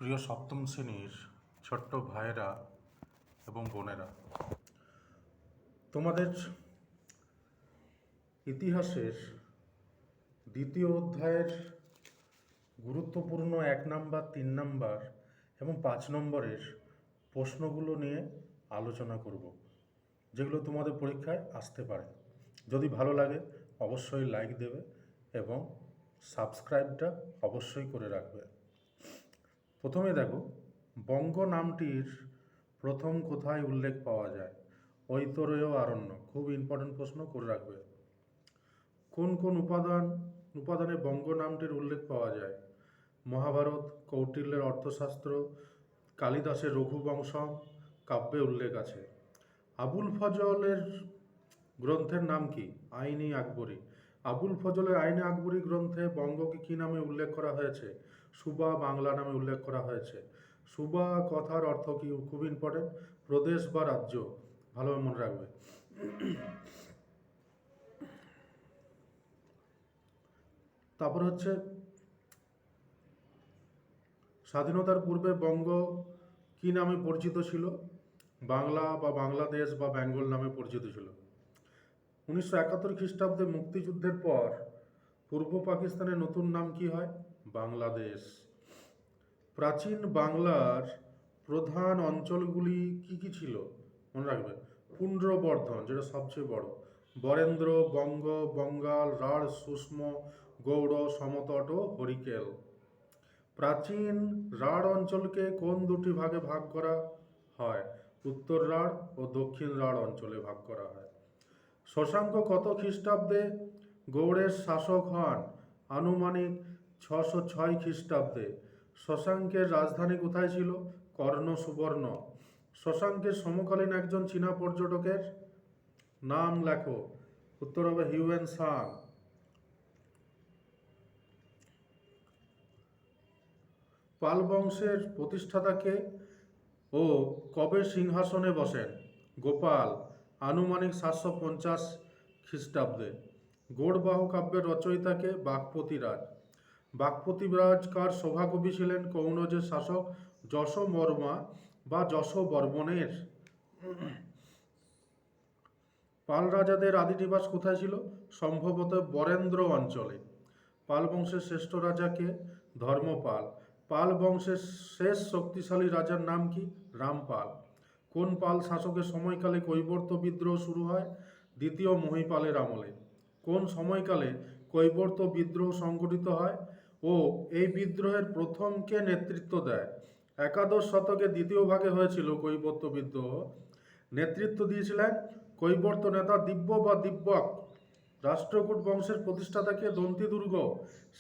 প্রিয় সপ্তম শ্রেণীর ছোট্ট ভাইয়েরা এবং বোনেরা, তোমাদের ইতিহাসের দ্বিতীয় অধ্যায়ের গুরুত্বপূর্ণ 1 নাম্বার, 3 নাম্বার এবং 5 নম্বরের প্রশ্নগুলো নিয়ে আলোচনা করব, যেগুলো তোমাদের পরীক্ষায় আসতে পারে। যদি ভালো লাগে অবশ্যই লাইক দেবে এবং সাবস্ক্রাইবটা অবশ্যই করে রাখবে। প্রথমে দেখো, বঙ্গ নামটির প্রথম কোথায় উল্লেখ পাওয়া যায়? ঐতরেয় আরণ্য। খুব ইম্পর্টেন্ট প্রশ্ন, করে রাখবে। কোন কোন উপাদানে বঙ্গ নামটির উল্লেখ পাওয়া যায়? মহাভারত, কৌটিল্যের অর্থশাস্ত্র, কালিদাসের রঘুবংশম কাব্যে উল্লেখ আছে। আবুল ফজলের গ্রন্থের নাম কি? আইন-ই আকবরী। আবুল ফজলের আইন-ই আকবরী গ্রন্থে বঙ্গকে কী নামে উল্লেখ করা হয়েছে? সুবা বাংলা নামে উল্লেখ করা হয়েছে। সুবা কথার অর্থ কি? খুব ইম্পর্টেন্ট, প্রদেশ বা রাজ্য। ভালোভাবে মনে রাখবে। তারপর হচ্ছে, স্বাধীনতার পূর্বে বঙ্গ কি নামে পরিচিত ছিল? বাংলা বা বাংলাদেশ বা বেঙ্গল নামে পরিচিত ছিল। 1971 খ্রিস্টাব্দে মুক্তিযুদ্ধের পর পূর্ব পাকিস্তানের নতুন নাম কি হয়? বাংলাদেশ। প্রাচীন বাংলার প্রধান অঞ্চলগুলি কি কি ছিল? মনে রাখবে। পুন্ড্রবর্ধন, যেটা সবচেয়ে বড়, বরেন্দ্র, বঙ্গ, বঙ্গাল, রাঢ়, সুষম, গৌড়, সমতট ও হরিকেল। প্রাচীন রাঢ় অঞ্চলকে কোন দুটি ভাগে ভাগ করা হয়? উত্তর রাঢ় ও দক্ষিণ রাঢ় অঞ্চলে ভাগ করা হয়। শশাঙ্ক কত খ্রিস্টাব্দে গৌড়ের শাসক হন? আনুমানিক 606 খ্রিস্টাব্দে। শশাঙ্কের রাজধানী কোথায় ছিল? কর্ণ সুবর্ণ। শশাঙ্কের সমকালীন একজন চীনা পর্যটকের নাম লেখো। উত্তর হবে হিউয়েন সাং। পাল বংশের প্রতিষ্ঠাতাকে ও কবে সিংহাসনে বসেন? গোপাল, আনুমানিক 750 খ্রিস্টাব্দে। গৌড়বাহু কাব্যের রচয়িতাকে? বাগপতি রাজ। বাগপতি রাজ কার সভাকবি ছিলেন? কৌনজের শাসক যশোবর্মা বা যশোবর্মনের। পাল রাজাদের আদি নিবাস কোথায় ছিল? সম্ভবত বরেন্দ্র অঞ্চলে। পাল বংশের শ্রেষ্ঠ রাজাকে? ধর্মপাল। পাল বংশের শেষ শক্তিশালী রাজার নাম কি? রামপাল। কোন পাল শাসকের সময়কালে কৈবর্ত বিদ্রোহ শুরু হয়? দ্বিতীয় মহিপালের আমলে। কোন সময়কালে কৈবর্ত বিদ্রোহ সংঘটিত হয় ও এই বিদ্রোহের প্রথম কে নেতৃত্ব দেয়? একাদশ শতকে দ্বিতীয় ভাগে হয়েছিল কৈবর্ত বিদ্রোহ। নেতৃত্ব দিয়েছিলেন কৈবর্ত নেতা দিব্য বা দিব্যক। রাষ্ট্রকূট বংশের প্রতিষ্ঠাতাকে? দন্তি দুর্গ।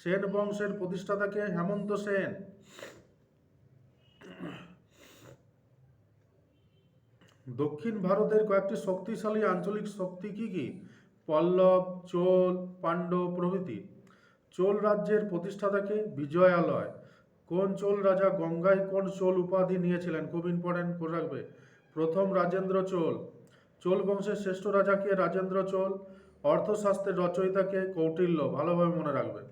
সেন বংশের প্রতিষ্ঠাতাকে? হেমন্ত সেন। দক্ষিণ ভারতের কয়েকটি শক্তিশালী আঞ্চলিক শক্তি কি কি? পল্লব, চোল, পাণ্ডব প্রভৃতি। চোল রাজ্যের প্রতিষ্ঠাতাকে? বিজয়ালয়। কোন চোল রাজা গঙ্গাইকোণ চোল উপাধি নিয়েছিলেন? খুব ইম্পর্টেন্ট, করে রাখবে। প্রথম রাজেন্দ্র চোল। চোল বংশের শ্রেষ্ঠ রাজাকে? রাজেন্দ্র চোল। অর্থশাস্ত্রের রচয়িতাকে? কৌটিল্য। ভালোভাবে মনে রাখবে।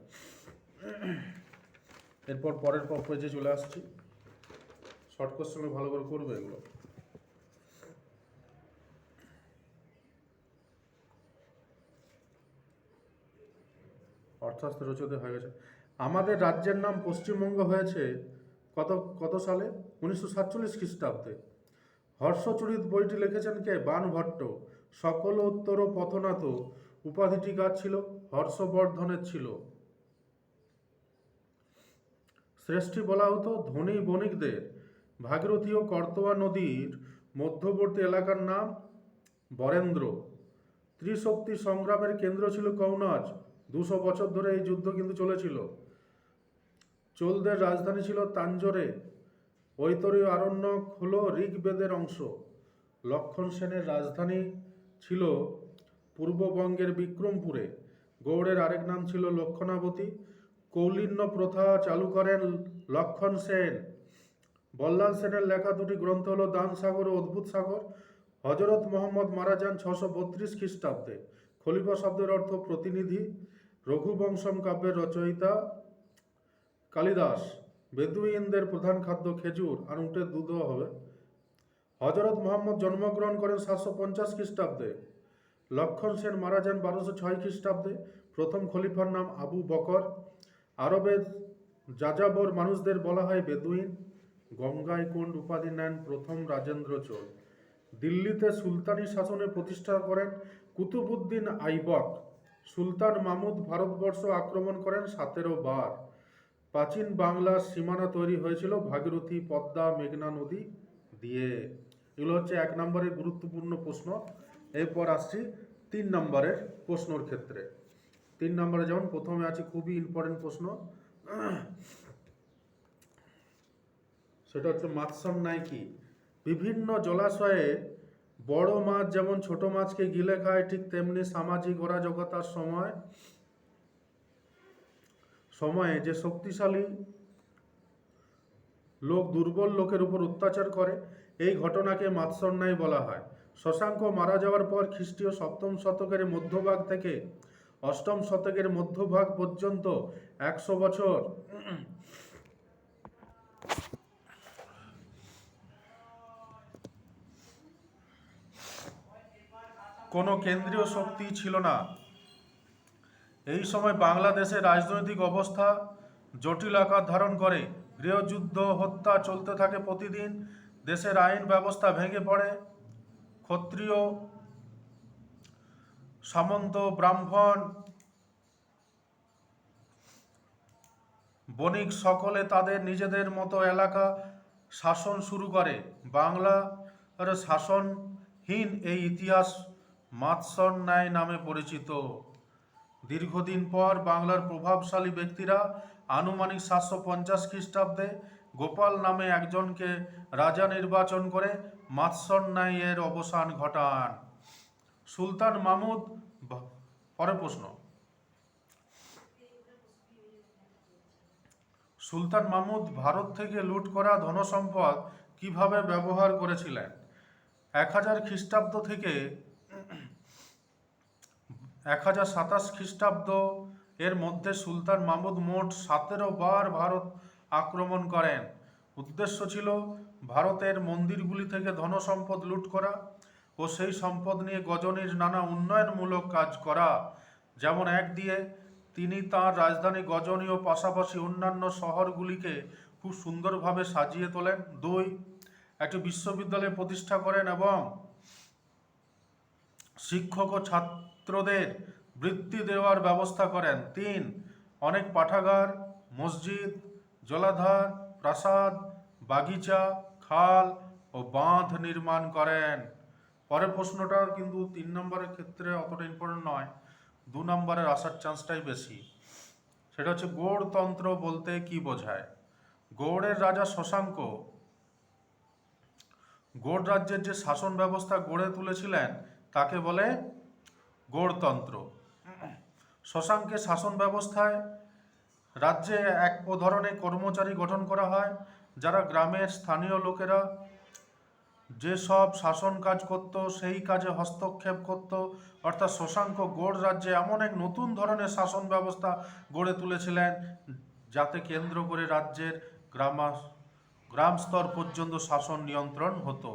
এরপর পরের পেজে চলে আসছি। শর্ট কোশ্চেনে ভালো করে করবে এগুলো। অর্থশাস্ত্র রচয়িতা হয়ে গেছে। আমাদের রাজ্যের নাম পশ্চিমবঙ্গ হয়েছে কত সালে? 1947 খ্রিস্টাব্দে। হর্ষচরিত বইটি লিখেছেন কে? বাণভট্ট। সকল উত্তর পথনাথ উপাধিটি কার ছিল? হর্ষবর্ধনের ছিল। শ্রেষ্ঠী বলা হতো ধনী বণিকদের। ভাগীরথী ও করতোয়া নদীর মধ্যবর্তী এলাকার নাম? বরেন্দ্র। ত্রিশক্তি সংগ্রামের কেন্দ্র ছিল কৌনজ। 200 বছর ধরে এই যুদ্ধ কিন্তু চলেছিল। চোলদের রাজধানী ছিল তাঞ্জোরে। ঐতরেয় আরণ্যক হল ঋগ্বেদের অংশ। লক্ষণ সেনের রাজধানী ছিল পূর্ববঙ্গের বিক্রমপুরে। গৌড়ের আরেক নাম ছিল লক্ষণাবতী। কৌলিন্য প্রথা চালু করেন লক্ষণ সেন। বল্লাল সেনের লেখা দুটি গ্রন্থ হল দান সাগর ও অদ্ভুত সাগর। হজরত মোহাম্মদ মারা যান 632 খ্রিস্টাব্দে। খলিফা শব্দের অর্থ প্রতিনিধি। রঘুবংশম কাব্যের রচয়িতা কালিদাস। বেদুইনদের প্রধান খাদ্য খেজুর আর উটের দুধও হবে। হজরত মোহাম্মদ জন্মগ্রহণ করেন 750 খ্রিস্টাব্দে। লক্ষণ সেন মারা যান 1206 খ্রিস্টাব্দে। প্রথম খলিফার নাম আবু বকর। আরবের যাযাবর মানুষদের বলা হয় বেদুইন। গঙ্গায় কোন্ড উপাধি নেন প্রথম রাজেন্দ্র চোল। দিল্লিতে সুলতানি শাসনে প্রতিষ্ঠা করেন কুতুবউদ্দিন আইবক। সুলতান মাহমুদ ভারতবর্ষ আক্রমণ করেন 17 বার। প্রাচীন বাংলার সীমানা তৈরি হয়েছিল ভাগীরথী, পদ্মা, মেঘনা নদী দিয়ে। এগুলো হচ্ছে 1 নম্বরের গুরুত্বপূর্ণ প্রশ্ন। এরপর আসছি 3 নম্বরের প্রশ্নর ক্ষেত্রে। 3 নম্বরে যেমন প্রথমে আছে খুবই ইম্পর্টেন্ট প্রশ্ন, সেটা হচ্ছে মাৎস্যন্যায় কি? বিভিন্ন জলাশয়ে বড় মাছ যেমন ছোট মাছকে গিলে খায়, ঠিক তেমনি সামাজিক অরাজকতার সময়ে যে শক্তিশালী লোক দুর্বল লোকের উপর অত্যাচার করে, এই ঘটনাকে মাৎস্যন্যায় বলা হয়। শশাঙ্ক মারা যাওয়ার পর খ্রিস্টীয় 7ম শতকের মধ্যভাগ থেকে 8ম শতকের মধ্যভাগ পর্যন্ত 100 বছর কোনো কেন্দ্রীয় শক্তি ছিল না। এই সময় বাংলাদেশের রাজনৈতিক অবস্থা জটিল আকার ধারণ করে। গৃহযুদ্ধ, হত্যা চলতে থাকে প্রতিদিন। দেশের আইন ব্যবস্থা ভেঙে পড়ে। ক্ষত্রিয়, সামন্ত, ব্রাহ্মণ, বণিক সকলে তাদের নিজেদের মতো এলাকা শাসন শুরু করে। বাংলার শাসনহীন এই ইতিহাস মাৎস্যন্যায় নামে পরিচিত। দীর্ঘদিন পর বাংলার প্রভাবশালী ব্যক্তিরা আনুমানিক 750 খ্রিস্টাব্দে গোপাল নামে একজনকে রাজা নির্বাচন করে মাৎস্যন্যায়ের অবসান ঘটান। সুলতান মাহমুদ, পরের প্রশ্ন, সুলতান মাহমুদ ভারত থেকে লুট করা ধনসম্পদ কিভাবে ব্যবহার করেছিলেন? 1000 খ্রিস্টাব্দ থেকে 1027 খ্রিস্টাব্দ এর মধ্যে সুলতান মাহমুদ মোট 17 বার ভারত আক্রমণ করেন। উদ্দেশ্য ছিল ভারতের মন্দিরগুলি থেকে ধনসম্পদ লুট করা ও সেই সম্পদ নিয়ে গজনীর নানা উন্নয়নমূলক কাজ করা। যেমন এক দিয়ে তিনি তাঁর রাজধানী গজনী ও পাশাপাশি অন্যান্য শহরগুলিকে খুব সুন্দরভাবে সাজিয়ে তোলেন। 2, একটি বিশ্ববিদ্যালয় প্রতিষ্ঠা করেন এবং শিক্ষক ও ছাত্রদের বৃত্তি দেওয়ার ব্যবস্থা করেন। 3, অনেক পাঠাগার, মসজিদ, জলাধার, প্রাসাদ, বাগিচা, খাল ও বাঁধ নির্মাণ করেন। পরের প্রশ্নটা কিন্তু 3 নম্বরের ক্ষেত্রে অতটা ইম্পর্টেন্ট নয়, 2 নম্বরের আসার চান্সটাই বেশি। সেটা হচ্ছে গৌড়তন্ত্র বলতে কি বোঝায়? গৌড়ের রাজা শশাঙ্ক গৌড় রাজ্যের যে শাসন ব্যবস্থা গড়ে তুলেছিলেন তাকে বলে গৌড়তন্ত্র। শশাঙ্কের শাসন ব্যবস্থায় রাজ্যে এক ধরনের কর্মচারী গঠন করা হয়, যারা গ্রামের স্থানীয় লোকেরা যেসব শাসন কাজ করত সেই কাজে হস্তক্ষেপ করত। অর্থাৎ শশাঙ্ক গৌড় রাজ্যে এমন এক নতুন ধরনের শাসন ব্যবস্থা গড়ে তুলেছিলেন যাতে কেন্দ্র করে রাজ্যের গ্রাম স্তর পর্যন্ত শাসন নিয়ন্ত্রণ হতো।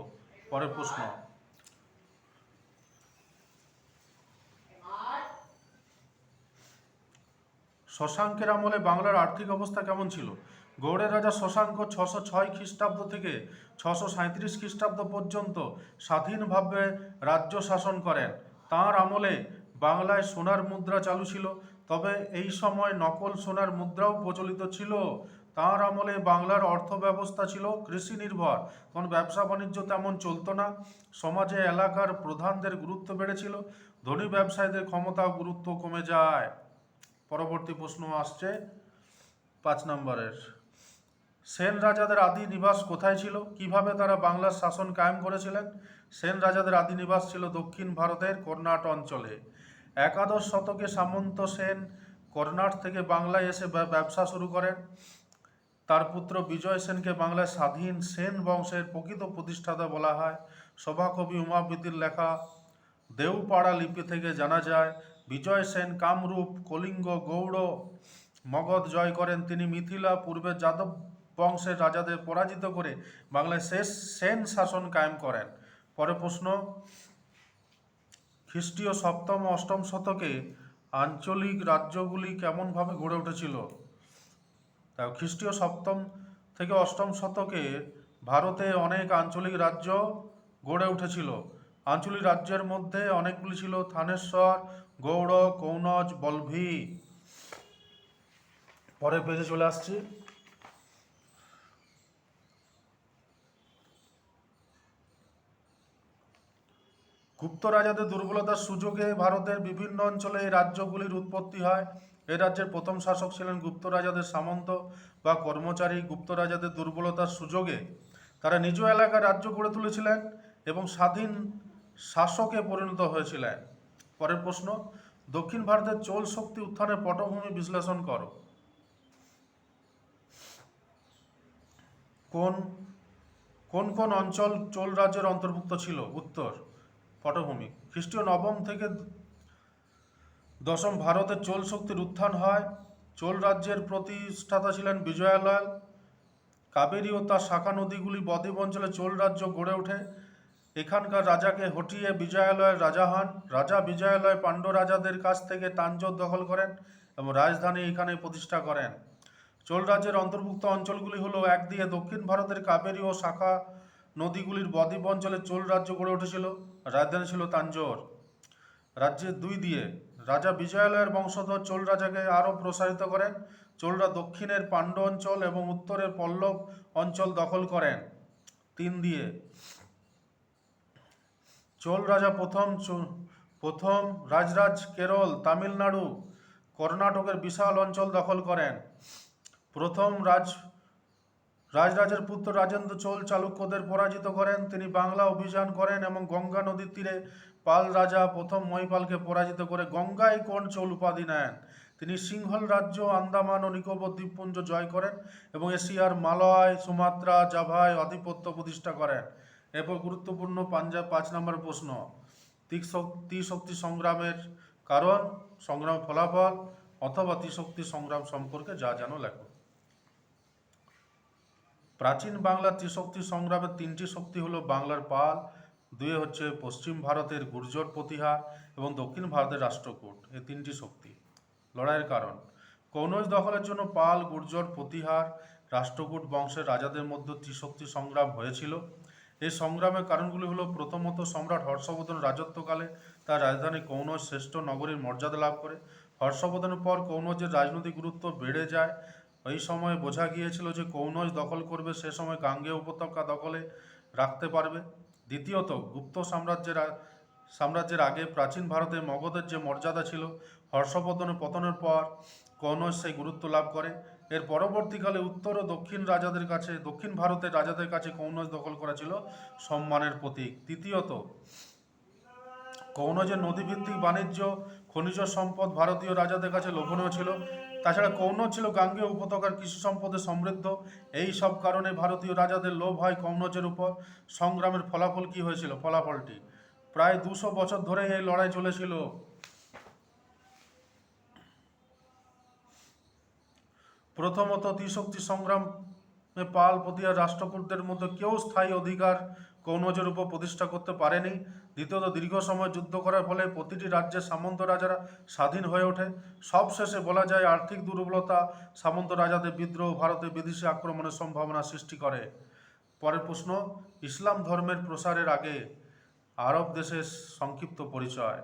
পরের প্রশ্ন, শশাঙ্কের আমলে বাংলার আর্থিক অবস্থা কেমন ছিল? গৌড়ের রাজা শশাঙ্ক 606 খ্রিস্টাব্দ থেকে 637 খ্রিস্টাব্দ পর্যন্ত স্বাধীনভাবে রাজ্য শাসন করেন। তাঁর আমলে বাংলায় সোনার মুদ্রা চালু ছিল, তবে এই সময় নকল সোনার মুদ্রাও প্রচলিত ছিল। তাঁর আমলে বাংলার অর্থ ব্যবস্থা ছিল কৃষি নির্ভর, কারণ ব্যবসা বাণিজ্য তেমন চলতো না। সমাজে এলাকার প্রধানদের গুরুত্ব বেড়েছিল, ধনী ব্যবসায়ীদের ক্ষমতা ও গুরুত্ব কমে যায়। পরবর্তী প্রশ্ন আসছে 5 নম্বরের। সেন রাজাদের আদি নিবাস কোথায় ছিল? কিভাবে তারা বাংলার শাসন কায়েম করেছিলেন? সেন রাজাদের আদি নিবাস ছিল দক্ষিণ ভারতের কর্ণাট অঞ্চলে। 11 শতকে সামন্ত সেন কর্ণাট থেকে বাংলায় এসে ব্যবসা শুরু করেন। তার পুত্র বিজয় সেনকে বাংলায় স্বাধীন সেন বংশের প্রকৃত প্রতিষ্ঠাতা বলা হয়। সভাকবি উমাপতির লেখা দেওপাড়া লিপি থেকে জানা যায়, বিজয় সেন কামরূপ, কলিঙ্গ, গৌড়, মগধ জয় করেন। তিনি মিথিলা, পূর্বে যাদব বংশের রাজাদের পরাজিত করে বাংলায় শেষ সেন শাসন কায়েম করেন। পরের প্রশ্ন, খ্রিস্টীয় সপ্তম ও অষ্টম শতকে আঞ্চলিক রাজ্যগুলি কেমনভাবে গড়ে উঠেছিল? তাই খ্রিস্টীয় সপ্তম থেকে অষ্টম শতকে ভারতে অনেক আঞ্চলিক রাজ্য গড়ে উঠেছিল। আঞ্চলিক রাজ্যের মধ্যে অনেকগুলি ছিল থানেশ্বর, গৌড়, কৌনজ, বলভি। পরের পেজে চলে আসছি। গুপ্ত রাজাদের দুর্বলতার সুযোগে ভারতের বিভিন্ন অঞ্চলে এই রাজ্যগুলির উৎপত্তি হয়। এই রাজ্যের প্রথম শাসক ছিলেন গুপ্ত রাজাদের সামন্ত বা কর্মচারী। গুপ্ত রাজাদের দুর্বলতার সুযোগে তারা নিজ এলাকার রাজ্য গড়ে তুলেছিলেন এবং স্বাধীন শাসকে পরিণত হয়েছিলেন। পরের প্রশ্ন, দক্ষিণ ভারতের চোল শক্তি উত্থানের পটভূমি বিশ্লেষণ করো। কোন কোন কোন অঞ্চল চোল রাজ্যের অন্তর্ভুক্ত ছিল? উত্তর, পটভূমি। খ্রিস্টীয় নবম থেকে দশম ভারতে চোল শক্তির উত্থান হয়। চোল রাজ্যের প্রতিষ্ঠাতা ছিলেন বিজয়ালয়। কাবেরী ও তার শাখা নদীগুলি বদ্বীপ অঞ্চলে চোল রাজ্য গড়ে ওঠে। এখানকার রাজাকে হটিয়ে বিজয়ালয়ের রাজা হন। রাজা বিজয়ালয় পাণ্ড্য রাজাদের কাছ থেকে তাঞ্জোর দখল করেন এবং রাজধানী এখানে প্রতিষ্ঠা করেন। চোল রাজ্যের অন্তর্ভুক্ত অঞ্চলগুলি হলো, একদিকে দক্ষিণ ভারতের কাবেরী ও শাখা নদীগুলির বদ্বীপ অঞ্চলে চোল রাজ্য গড়ে উঠেছিল, রাজধানী ছিল তাঞ্জোর। রাজ্যের দুই দিয়ে রাজা বিজয়ালয়ের বংশধর চোল রাজাকে আরও প্রসারিত করেন। চোলরা দক্ষিণের পাণ্ড্য অঞ্চল এবং উত্তরের পল্লব অঞ্চল দখল করেন। তিন দিয়ে চোল রাজা প্রথম রাজরাজ কেরল, তামিলনাড়ু, কর্ণাটকের বিশাল অঞ্চল দখল করেন। প্রথম রাজরাজের পুত্র রাজেন্দ্র চোল চালুক্যদের পরাজিত করেন। তিনি বাংলা অভিযান করেন এবং গঙ্গা নদীর তীরে পাল রাজা প্রথম মহিপালকে পরাজিত করে গঙ্গায় কোন চোল উপাধি নেন। তিনি সিংহল রাজ্য, আন্দামান ও নিকোবর দ্বীপপুঞ্জ জয় করেন এবং এশিয়ার মালয়, সুমাত্রা, জাভায় আধিপত্য প্রতিষ্ঠা করেন। এরপর গুরুত্বপূর্ণ পাঞ্জাব 5 নম্বর প্রশ্ন, ত্রিশক্তি সংগ্রামের কারণ, সংগ্রাম ফলাফল অথবা ত্রিশক্তি সংগ্রাম সম্পর্কে যা জানো লেখো। প্রাচীন বাংলার ত্রিশক্তি সংগ্রামের 3টি শক্তি হলো বাংলার পাল, দুই হচ্ছে পশ্চিম ভারতের গুর্জর প্রতিহার এবং দক্ষিণ ভারতের রাষ্ট্রকূট। এই 3টি শক্তি। লড়াইয়ের কারণ, কনৌজ দখলের জন্য পাল, গুর্জর, প্রতিহার, রাষ্ট্রকূট বংশের রাজাদের মধ্যে ত্রিশক্তি সংগ্রাম হয়েছিল। এই সংগ্রামের কারণগুলি হলো, প্রথমত সম্রাট হর্ষবর্ধন রাজত্বকালে তার রাজধানী কনৌজ শ্রেষ্ঠ নগরীর মর্যাদা লাভ করে। হর্ষবর্ধনের পর কনৌজের রাজনৈতিক গুরুত্ব বেড়ে যায়। এই সময় বোঝা গিয়েছিল যে কনৌজ দখল করবে, সে সময় গাঙ্গেয় উপত্যকা দখলে রাখতে পারবে। দ্বিতীয়ত, গুপ্ত সাম্রাজ্যের আগে প্রাচীন ভারতে মগধের যে মর্যাদা ছিল, হর্ষবর্ধনের পতনের পর কনৌজ সেই গুরুত্ব লাভ করে। এর পরবর্তীকালে উত্তর ও দক্ষিণ ভারতের রাজাদের কাছে কনৌজ দখল করা ছিল সম্মানের প্রতীক। তৃতীয়ত, কনৌজের নদীভিত্তিক বাণিজ্য, খনিজ সম্পদ ভারতীয় রাজাদের কাছে লোভনীয় ছিল। তাছাড়া কনৌজ ছিল গাঙ্গেয় উপত্যকার কৃষি সম্পদে সমৃদ্ধ। এই সব কারণে ভারতীয় রাজাদের লোভ হয় কনৌজের উপর। সংগ্রামের ফলাফল কি হয়েছিল? ফলাফলটি, প্রায় 200 বছর ধরে এই লড়াই চলেছিল। প্রথমত, ত্রিশক্তি সংগ্রামে পাল, প্রতিহার, রাষ্ট্রকূটদের মধ্যে কেউ স্থায়ী অধিকার কনৌজের উপর প্রতিষ্ঠা করতে পারেনি। দ্বিতীয়ত, দীর্ঘ সময় যুদ্ধ করার ফলে প্রতিটি রাজ্যের সামন্ত রাজারা স্বাধীন হয়ে ওঠে। সবশেষে বলা যায়, আর্থিক দুর্বলতা, সামন্ত রাজাদের বিদ্রোহ ভারতে বিদেশি আক্রমণের সম্ভাবনা সৃষ্টি করে। পরের প্রশ্ন, ইসলাম ধর্মের প্রসারের আগে আরব দেশের সংক্ষিপ্ত পরিচয়।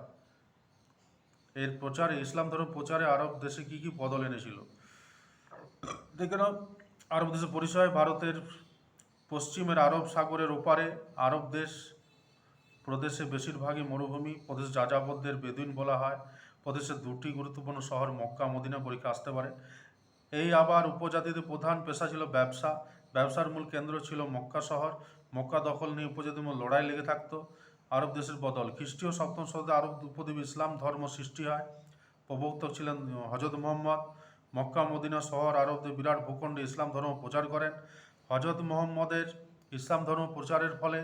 ইসলাম ধর্ম প্রচারে আরব দেশে কি কি বদল এনেছিল? দেখে নাও, আরব দেশের পরিচয়। ভারতের পশ্চিমের আরব সাগরের ওপারে আরব দেশ প্রদেশে বেশিরভাগই মরুভূমি। প্রদেশ যাযাবরদের বেদুইন বলা হয়। প্রদেশের 2টি গুরুত্বপূর্ণ শহর মক্কা, মদিনা পরীক্ষা আসতে পারে। এই আবার উপজাতিদের প্রধান পেশা ছিল ব্যবসা। ব্যবসার মূল কেন্দ্র ছিল মক্কা শহর। মক্কা দখল নিয়ে উপজাতির মধ্যে লড়াই লেগে থাকতো। আরব দেশের বদল, খ্রিস্টীয় সপ্তম শতাব্দীতে আরব উপদ্বীপে ইসলাম ধর্ম সৃষ্টি হয়। প্রবর্তক ছিলেন হজরত মুহাম্মদ। মক্কা, মদিনা শহর আরবদের বিরাট ভূখণ্ডে ইসলাম ধর্ম প্রচার করেন। হজরত মুহাম্মদের ইসলাম ধর্ম প্রচারের ফলে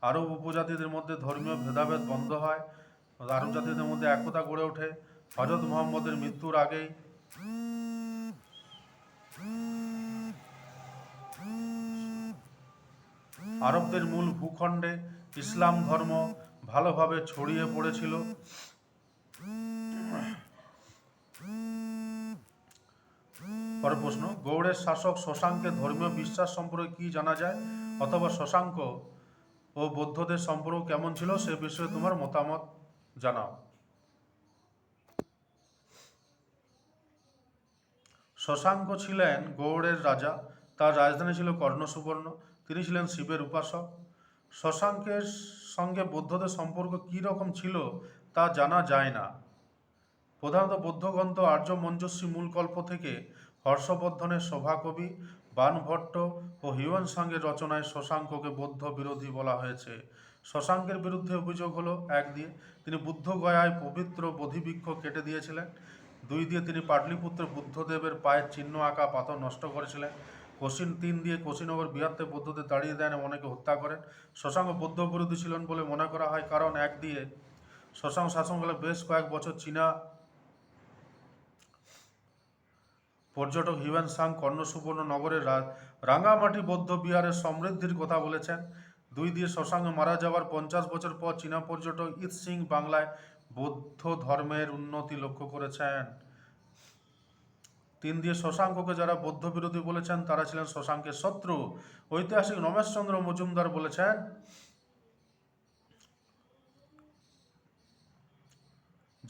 আরব উপজাতিদের মধ্যে ধর্মীয় ভেদাভেদ বন্ধ হয়। আরব জাতিদের মধ্যে একতা গড়ে ওঠে। হজরত মুহাম্মদের মৃত্যুর আগেই আরবদের মূল ভূখণ্ডে ইসলাম ধর্ম ভালোভাবে ছড়িয়ে পড়েছিল। পরের প্রশ্ন, গৌড়ের শাসক শশাঙ্কের ধর্মীয় বিশ্বাস সম্পর্কে কি জানা যায়, অথবা শশাঙ্ক ও বৌদ্ধদের সম্পর্ক কেমন ছিল সে বিষয়ে তোমার মতামত জানাও। শশাঙ্ক ছিলেন গৌড়ের রাজা। তার রাজধানী ছিল কর্ণসুবর্ণ। তিনি ছিলেন শিবের উপাসক। শশাঙ্কের সঙ্গে বৌদ্ধদের সম্পর্ক কী রকম ছিল তা জানা যায় না। প্রধানত বৌদ্ধগ্রন্থ আর্য মঞ্জুশ্রী মূলকল্প থেকে হর্ষবর্ধনের সভাকবি, বাণভট্ট ও হিউয়েন সাংয়ের রচনায় শশাঙ্ককে বৌদ্ধ বিরোধী বলা হয়েছে। শশাঙ্কের বিরুদ্ধে অভিযোগ হলো, 1 দিয়ে তিনি বুদ্ধগয়ায় পবিত্র বোধিবৃক্ষ কেটে দিয়েছিলেন। 2 দিয়ে তিনি পাটলিপুত্রে বুদ্ধদেবের পায়ের চিহ্ন আঁকা পাথর নষ্ট করেছিলেন। 3 দিয়ে কুশীনগর বিহারতে বৌদ্ধদের তাড়িয়ে দেন এবং অনেকে হত্যা করেন। শশাঙ্ক বৌদ্ধ বিরোধী ছিলেন বলে মনে করা হয়, কারণ 1 দিয়ে শশাঙ্ক শাসনকালে বেশ কয়েক বছর চীনা পর্যটক হিউয়েন সাং কর্ণসুবর্ণ নগরের রাঙ্গামাটি বৌদ্ধ বিহারের সমৃদ্ধির কথা বলেছেন। 2 দিয়ে শশাঙ্ক মারা যাওয়ার 50 বছর পর চীনা পর্যটক ইত সিং বাংলায় বৌদ্ধ ধর্মের উন্নতি লক্ষ্য করেছেন। 3 দিয়ে শশাঙ্ককে যারা বৌদ্ধ বিরোধী বলেছেন তারা ছিলেন শশাঙ্কের শত্রু। ঐতিহাসিক রমেশচন্দ্র মজুমদার বলেছেন,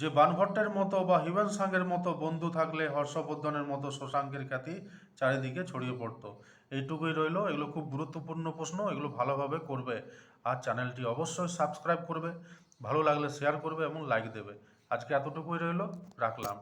যে বাণভট্টের মতো বা হিউয়েন সাংয়ের মতো বন্ধু থাকলে হর্ষবর্ধনের মতো শশাঙ্কের খ্যাতি চারিদিকে ছড়িয়ে পড়তো। এইটুকুই রইলো। এগুলো খুব গুরুত্বপূর্ণ প্রশ্ন, এগুলো ভালোভাবে করবে। আর চ্যানেলটি অবশ্যই সাবস্ক্রাইব করবে, ভালো লাগলে শেয়ার করবে এবং লাইক দেবে। আজকে এতটুকুই রইলো, রাখলাম।